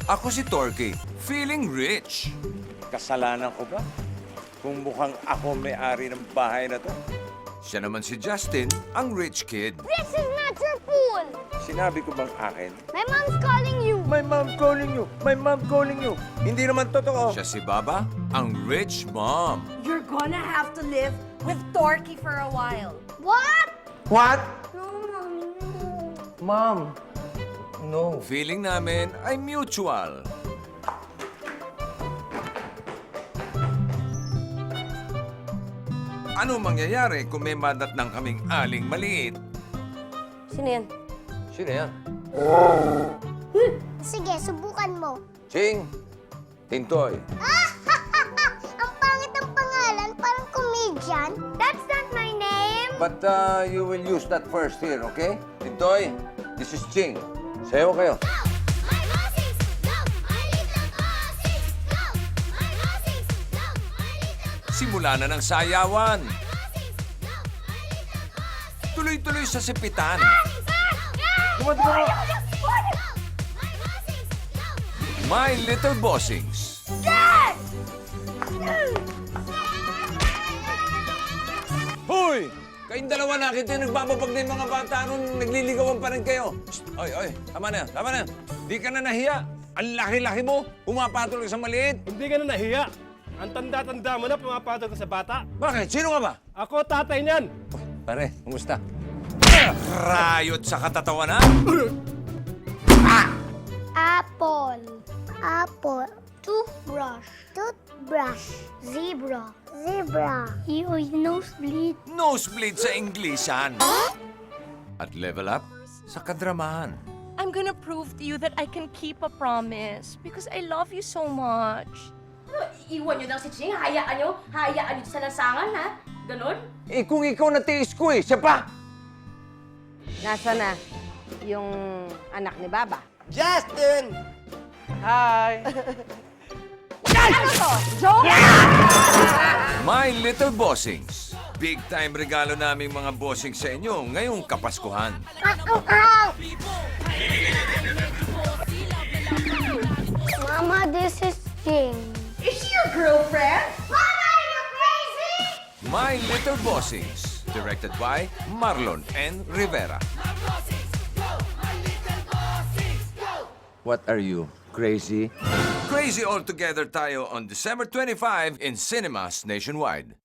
Ako si Torky, feeling rich. Kasalanan ko ba? Kung mukhang ako may-ari ng bahay na to. Siya naman si Justin, ang rich kid. This is not your pool! Sinabi ko bang akin? My mom's calling you! My mom calling you! My mom calling you! Hindi naman totoo. Siya si Baba, ang rich mom. You're gonna have to live with Torky for a while. What? What? No, Mommy, no. Mom. No. Feeling namin ay mutual. Ano mangyayari kung may madatnang kaming aling maliit? Sino yan? Sino yan? Sige, subukan mo. Ching. Tintoy. Ang pangit ng pangalan, parang comedian. That's not my name. But you will use that first here, okay? Tintoy, this is Ching. Sayo kayo. Simula na ng sayawan. Tuloy-tuloy sa sipitan. My Little Bossings. Hoy! Kayong dalawa nakita yung nagbababag na yung mga bata nung nagliligawan pa rin kayo. Psst! Oy, tama na yan, tama na yan. Di ka na nahiya. Ang laki-laki mo, pumapatuloy sa maliit. Hindi ka na nahiya. Ang tanda-tanda mo na pumapatol ka sa bata. Bakit? Sino ka ba? Ako tatay niyan. Pare, kumusta? Rayot sa katatawanan. Apple. Apple. Toothbrush. Toothbrush. Zebra. Zebra. You nosebleed. Nosebleed sa Inglesan. At level up sa kadramahan. I'm gonna prove to you that I can keep a promise because I love you so much. Iwan niyo daw si Ching, hayaan niyo sa lansangan, ha? Ganon? Eh, kung ikaw natiis ko eh, siya pa! Nasaan na yung anak ni Baba? Justin! Hi! Ano to? Joke? My Little Bossings. Big time regalo naming mga bossing sa inyo ngayong Kapaskuhan. Mama, this is Jing. Is she your girlfriend? Mama, are you crazy? My Little Bossings. Directed by Marlon N. Rivera. What are you, crazy? Crazy all together tayo on December 25 in cinemas nationwide.